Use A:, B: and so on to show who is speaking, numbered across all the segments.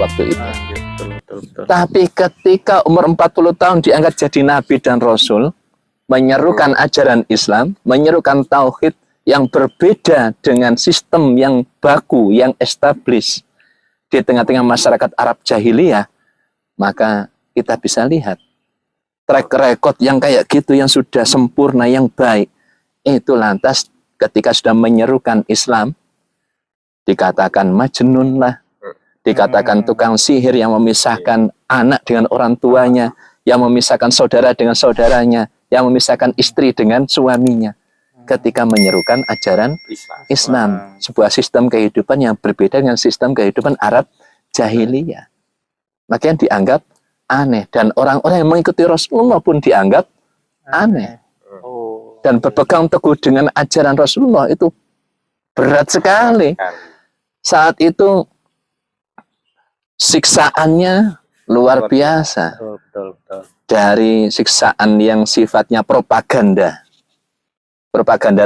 A: Waktu itu. Betul. Tapi ketika umur 40 tahun diangkat jadi nabi dan rasul, menyerukan ajaran Islam, menyerukan tauhid yang berbeda dengan sistem yang baku, yang established di tengah-tengah masyarakat Arab jahiliyah, maka kita bisa lihat track record yang kayak gitu, yang sudah sempurna, yang baik, itu lantas ketika sudah menyerukan Islam, dikatakan majnun lah, dikatakan tukang sihir yang memisahkan anak dengan orang tuanya, yang memisahkan saudara dengan saudaranya, yang memisahkan istri dengan suaminya. Ketika menyerukan ajaran Islam, sebuah sistem kehidupan yang berbeda dengan sistem kehidupan Arab jahiliyah. Maka yang dianggap aneh, dan orang-orang yang mengikuti Rasulullah pun dianggap aneh. Dan berpegang teguh dengan ajaran Rasulullah itu berat sekali. Saat itu siksaannya luar biasa.
B: Betul.
A: Dari siksaan yang sifatnya propaganda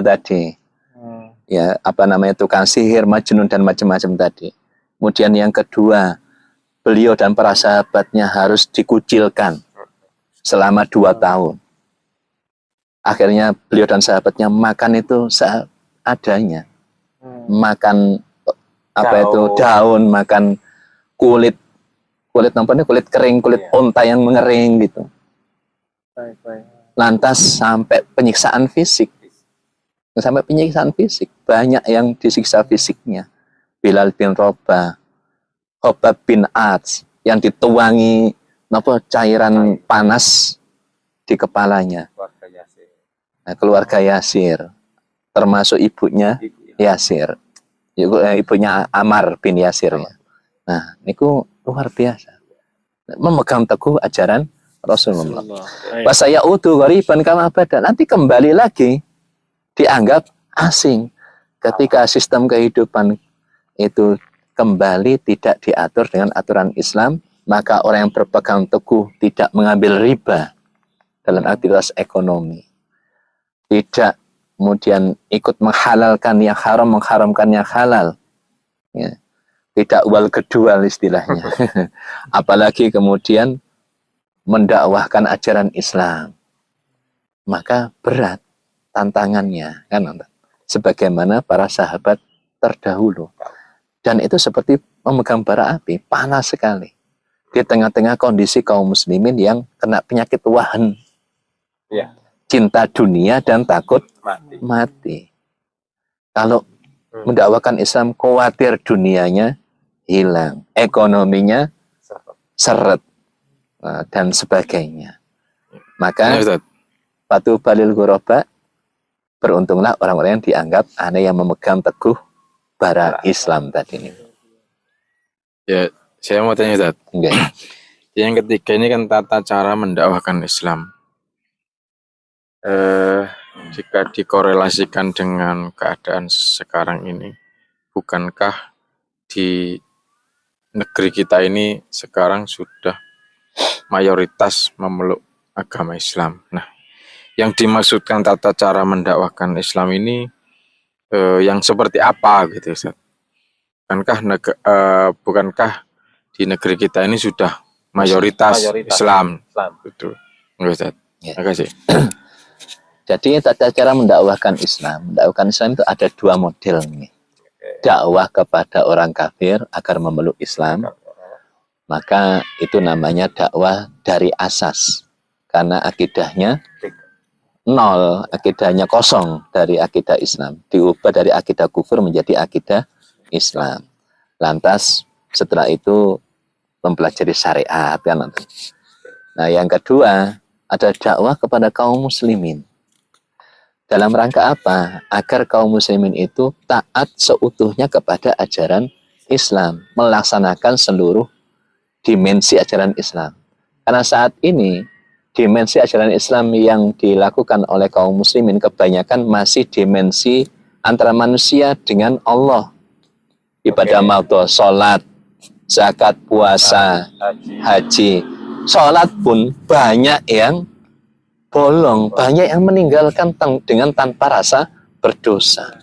A: tadi, ya apa namanya, tukang sihir, majnun dan macam-macam tadi. Kemudian yang kedua, beliau dan para sahabatnya harus dikucilkan selama 2 tahun. Akhirnya beliau dan sahabatnya makan itu seadanya, makan daun, makan kulit nampaknya kulit kering, kulit onta yang mengering gitu. Lantas sampai penyiksaan fisik. Banyak yang disiksa fisiknya. Bilal bin Rabah, Khobab bin Ats, yang dituangi cairan panas di kepalanya. Keluarga Yasir, termasuk ibunya Yasir, ibunya Ammar bin Yasir. Nah, niku luar biasa. Memegang teguh ajaran Rasulullah. Wasaya udu ghariban kama bada. Nanti kembali lagi dianggap asing ketika sistem kehidupan itu kembali tidak diatur dengan aturan Islam, maka orang yang berpegang teguh tidak mengambil riba dalam aktivitas ekonomi, tidak kemudian ikut menghalalkan yang haram, mengharamkan yang halal, ya. Tidak wal kedual istilahnya. Apalagi kemudian mendakwahkan ajaran Islam, maka berat tantangannya, kan? Sebagaimana para sahabat terdahulu. Dan itu seperti memegang bara api, panas sekali di tengah-tengah kondisi kaum muslimin yang kena penyakit wahan, cinta dunia dan takut mati. Kalau mendakwakan Islam, khawatir dunianya hilang, ekonominya seret, dan sebagainya. Maka patu balil ghuraba, beruntunglah orang-orang yang dianggap aneh, yang memegang teguh bara Islam tadi ini.
B: Ya, saya mau tanya Ustaz. Yang ketiga ini kan tata cara mendakwahkan Islam. Jika dikorelasikan dengan keadaan sekarang ini, bukankah di negeri kita ini sekarang sudah mayoritas memeluk agama Islam? Nah, yang dimaksudkan tata cara mendakwahkan Islam ini yang seperti apa gitu Ustaz? Bukankah di negeri kita ini sudah mayoritas Islam? Betul. Ustaz.
A: Ya.
B: Terima kasih.
A: Jadi tata cara mendakwahkan Islam itu ada 2 model nih. Dakwah kepada orang kafir agar memeluk Islam, maka itu namanya dakwah dari asas, karena akidahnya nol, akidahnya kosong dari akidah Islam, diubah dari akidah kufur menjadi akidah Islam. Lantas setelah itu mempelajari syariat kan. Nah, yang kedua ada dakwah kepada kaum muslimin. Dalam rangka apa? Agar kaum muslimin itu taat seutuhnya kepada ajaran Islam, melaksanakan seluruh dimensi ajaran Islam. Karena saat ini dimensi ajaran Islam yang dilakukan oleh kaum muslimin kebanyakan masih dimensi antara manusia dengan Allah. Ibadah makhluk, sholat, zakat, puasa, haji. Sholat pun banyak yang bolong, banyak yang meninggalkan dengan tanpa rasa berdosa.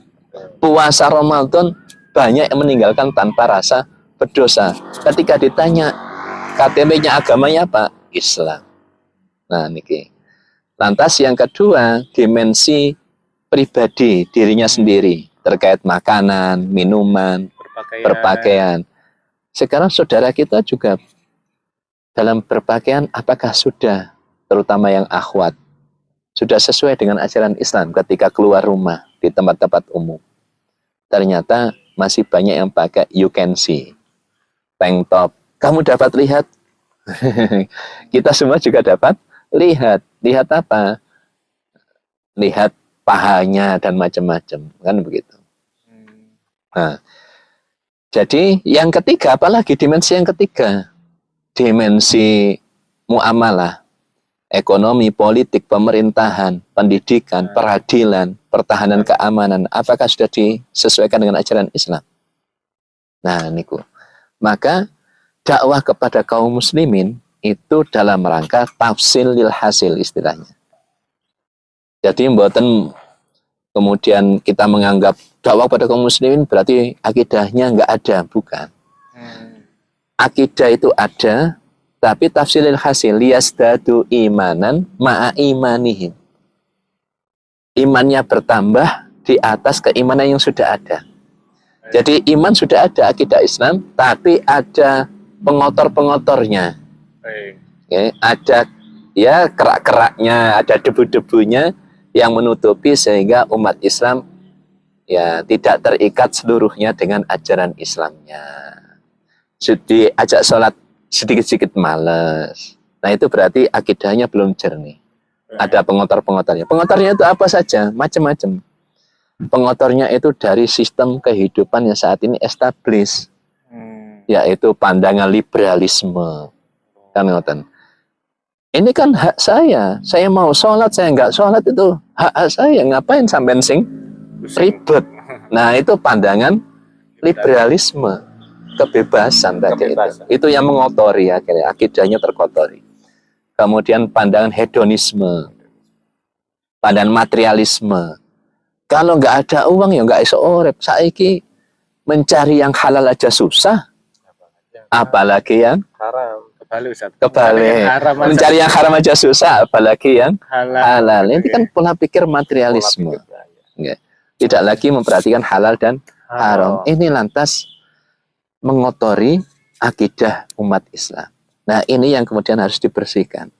A: Puasa Ramadan banyak yang meninggalkan tanpa rasa berdosa. Ketika ditanya KTP-nya agamanya apa? Islam. Nah, niki. Lantas yang kedua, dimensi pribadi dirinya sendiri terkait makanan, minuman, berpakaian. Sekarang saudara kita juga dalam berpakaian apakah sudah, terutama yang akhwat, sudah sesuai dengan ajaran Islam ketika keluar rumah di tempat-tempat umum? Ternyata masih banyak yang pakai you can see, tank top. Kamu dapat lihat, kita semua juga dapat lihat. Lihat apa? Lihat pahanya dan macam-macam, kan begitu. Nah, jadi yang ketiga, apalagi dimensi yang ketiga, dimensi muamalah, ekonomi, politik, pemerintahan, pendidikan, peradilan, pertahanan keamanan, apakah sudah disesuaikan dengan ajaran Islam? Nah, niku. Maka dakwah kepada kaum muslimin itu dalam rangka tafsil lil hasil istilahnya. Jadi mboten kemudian kita menganggap dakwah pada kaum muslimin berarti akidahnya nggak ada, bukan. Akidah itu ada, tapi tafsilil hasil liyasdadu imanan ma'a imanihim. Imannya bertambah di atas keimanan yang sudah ada. Jadi iman sudah ada, akidah Islam, tapi ada pengotor-pengotornya. Okay. Ada ya kerak-keraknya, ada debu-debunya yang menutupi sehingga umat Islam ya tidak terikat seluruhnya dengan ajaran Islamnya. Diajak sholat sedikit-sedikit males. Nah, itu berarti akidahnya belum jernih. Ada pengotor-pengotornya. Pengotornya itu apa saja? Macam-macam. Pengotornya itu dari sistem kehidupan yang saat ini established. Yaitu pandangan liberalisme. Kan ngoten. Ini kan hak saya. Saya mau sholat, saya nggak sholat itu hak saya. Ngapain sampean sing ribet? Nah, itu pandangan liberalisme, kebebasan tadi itu yang mengotori akhirnya akidahnya terkotori. Kemudian pandangan hedonisme, pandangan materialisme. Kalau nggak ada uang ya nggak iso urip. Saiki mencari yang halal aja susah, apalagi yang
B: haram.
A: Kebalik. Mencari yang haram aja susah, apalagi yang halal. Ini kan pola pikir materialisme. Tidak lagi memperhatikan halal dan haram. Ini lantas mengotori akidah umat Islam. Nah, ini yang kemudian harus dibersihkan.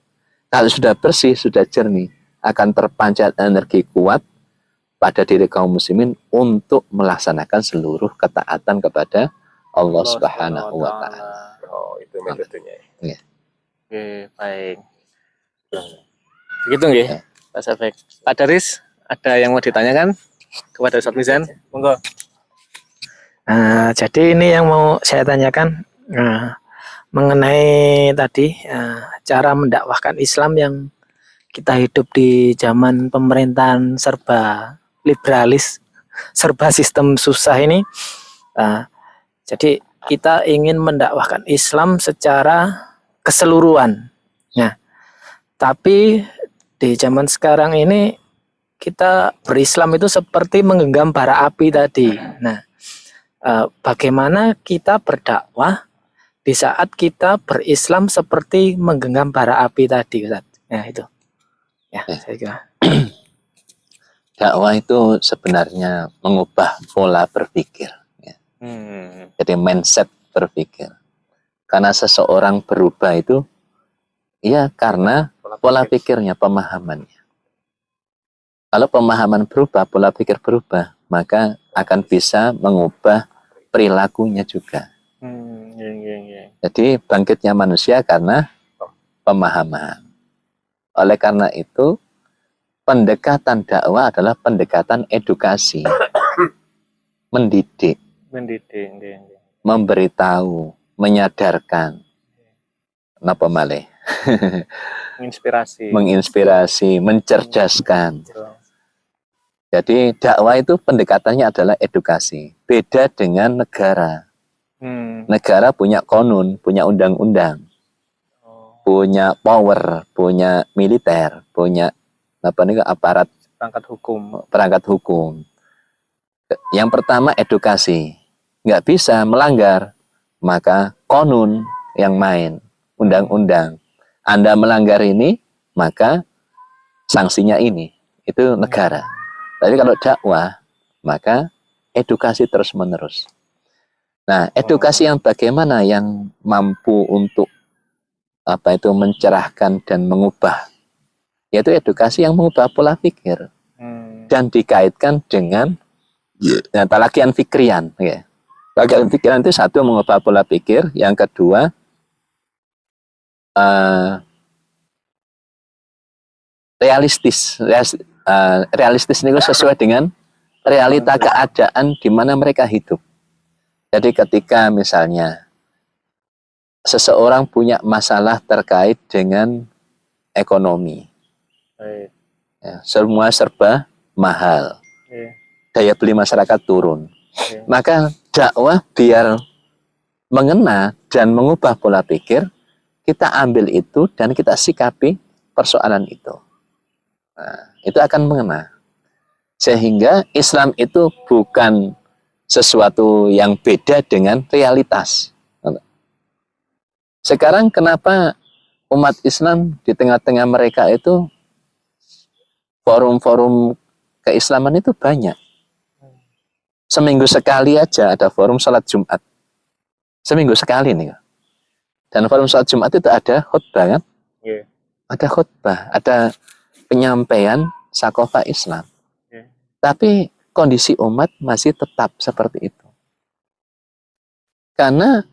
A: Kalau sudah bersih, sudah jernih, akan terpancar energi kuat pada diri kaum muslimin untuk melaksanakan seluruh ketaatan kepada Allah Subhanahu wa taala.
B: Oh, itu metodenya.
A: Ya.
C: Oke, baik. Begitu nggih, Pak Safek. Pak Daris, ada yang mau ditanyakan kepada Ustaz Mizan? Monggo.
D: Jadi ini yang mau saya tanyakan mengenai tadi cara mendakwahkan Islam yang kita hidup di zaman pemerintahan serba liberalis, serba sistem susah ini. Jadi kita ingin mendakwahkan Islam secara keseluruhan. Nah, tapi di zaman sekarang ini kita berislam itu seperti menggenggam bara api tadi. Nah, bagaimana kita berdakwah di saat kita berislam seperti menggenggam bara api tadi, Ustaz? Ya, itu. Ya, saya kira.
A: Dakwah itu sebenarnya mengubah pola berpikir. Ya. Jadi mindset berpikir. Karena seseorang berubah itu, ya karena pola pikirnya, pemahamannya. Kalau pemahaman berubah, pola pikir berubah, maka akan bisa mengubah perilakunya juga. Jadi bangkitnya manusia karena pemahaman. Oleh karena itu, pendekatan dakwah adalah pendekatan edukasi, mendidik, memberitahu, menyadarkan. Napa malih? Menginspirasi, mencerdaskan. Jadi dakwah itu pendekatannya adalah edukasi. Beda dengan negara. Negara punya konun, punya undang-undang, punya power, punya militer, punya aparat perangkat hukum. Yang pertama edukasi, nggak bisa melanggar, maka konun yang main, undang-undang. Anda melanggar ini, maka sanksinya ini, itu negara. Tapi kalau dakwah, maka edukasi terus-menerus. Nah, edukasi yang bagaimana yang mampu untuk mencerahkan dan mengubah, yaitu edukasi yang mengubah pola pikir dan dikaitkan dengan talaqian fikrian. Ya. Talaqian fikrian itu satu mengubah pola pikir, yang kedua realistis ini sesuai dengan realita keadaan di mana mereka hidup. Jadi ketika misalnya seseorang punya masalah terkait dengan ekonomi, ya, semua serba mahal, daya beli masyarakat turun, maka dakwah biar mengena dan mengubah pola pikir, kita ambil itu dan kita sikapi persoalan itu. Nah, itu akan mengena. Sehingga Islam itu bukan sesuatu yang beda dengan realitas. Sekarang kenapa umat Islam di tengah-tengah mereka itu forum-forum keislaman itu banyak. Seminggu sekali aja ada forum salat Jumat. Seminggu sekali nih. Dan forum salat Jumat itu ada khutbah kan? Ada khutbah, ada penyampaian sakofah Islam. Tapi kondisi umat masih tetap seperti itu. Karena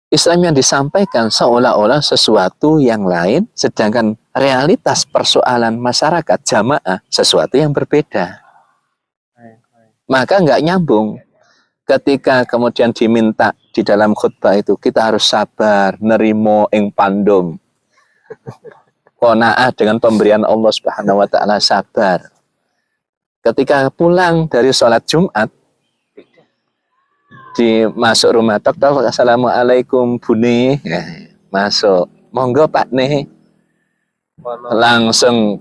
A: Islam yang disampaikan seolah-olah sesuatu yang lain, sedangkan realitas persoalan masyarakat jamaah sesuatu yang berbeda. Maka nggak nyambung. Ketika kemudian diminta di dalam khutbah itu, kita harus sabar, nerimo ing pandum, qanaah dengan pemberian Allah Subhanahu wa taala, sabar. Ketika pulang dari sholat Jumat, di masuk rumah, tok assalamualaikum buni, ya, masuk, monggo Pak nih, langsung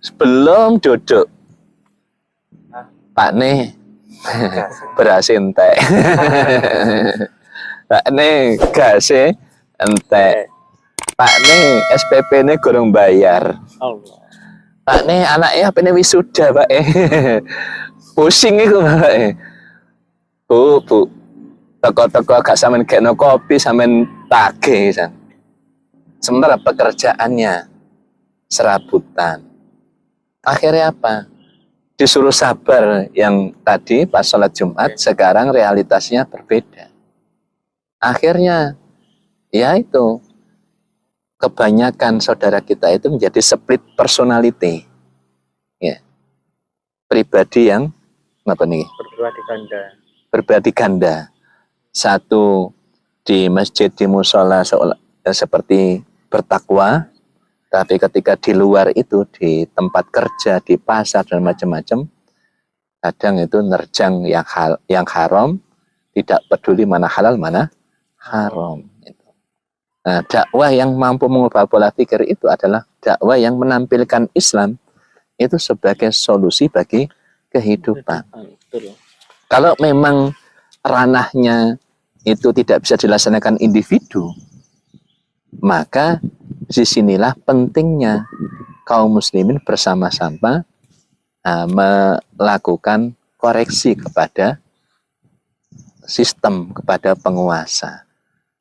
A: sebelum duduk, Pak nih beras entek, Pak nih gas entek, Pak nih SPP nih kurang bayar. Pak nih anaknya apa nih wisuda Pak pusing itu Pak Bu teko-teko gak sampean gekno kopi sampean tagih san. Sementara pekerjaannya serabutan. Akhirnya apa? Disuruh sabar yang tadi pas sholat Jumat, sekarang realitasnya berbeda. Akhirnya ya itu, kebanyakan saudara kita itu menjadi split personality, ya, pribadi yang apa nih? Berbagi ganda. Satu di masjid, di musola seperti bertakwa, tapi ketika di luar itu, di tempat kerja, di pasar dan macam-macam, kadang itu nerjang yang haram, tidak peduli mana halal mana haram. Nah, dakwah yang mampu mengubah pola pikir itu adalah dakwah yang menampilkan Islam itu sebagai solusi bagi kehidupan. Kalau memang ranahnya itu tidak bisa dilaksanakan individu, maka disinilah pentingnya kaum muslimin bersama-sama melakukan koreksi kepada sistem, kepada penguasa,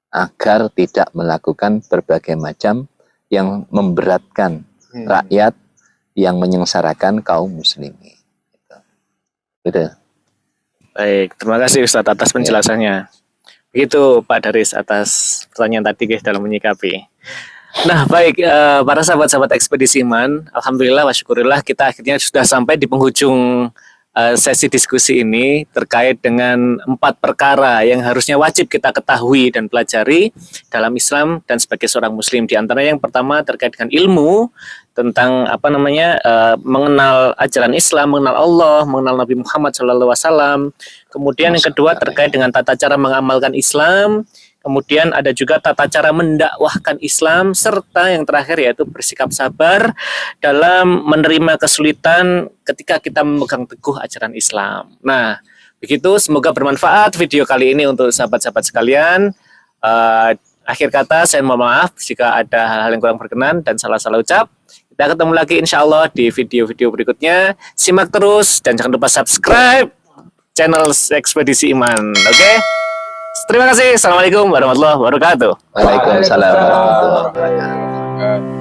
A: agar tidak melakukan berbagai macam yang memberatkan rakyat, yang menyengsarakan kaum muslimin. Gitu.
C: Baik, terima kasih Ustadz atas penjelasannya. Begitu Pak Daris atas pertanyaan tadi guys dalam menyikapi. Nah baik, para sahabat-sahabat ekspedisi iman, alhamdulillah wa syukurillah kita akhirnya sudah sampai di penghujung sesi diskusi ini terkait dengan 4 perkara yang harusnya wajib kita ketahui dan pelajari dalam Islam dan sebagai seorang muslim. Di antara yang pertama terkait dengan ilmu tentang mengenal ajaran Islam, mengenal Allah, mengenal Nabi Muhammad SAW. Kemudian yang kedua terkait dengan tata cara mengamalkan Islam. Kemudian ada juga tata cara mendakwahkan Islam, serta yang terakhir yaitu bersikap sabar dalam menerima kesulitan ketika kita memegang teguh ajaran Islam. Nah, begitu, semoga bermanfaat video kali ini untuk sahabat-sahabat sekalian. Akhir kata, saya mohon maaf jika ada hal-hal yang kurang berkenan dan salah-salah ucap. Kita ketemu lagi insya Allah di video-video berikutnya. Simak terus dan jangan lupa subscribe channel Ekspedisi Iman. Oke? Terima kasih. Assalamualaikum warahmatullahi wabarakatuh.
A: Waalaikumsalam warahmatullahi wabarakatuh.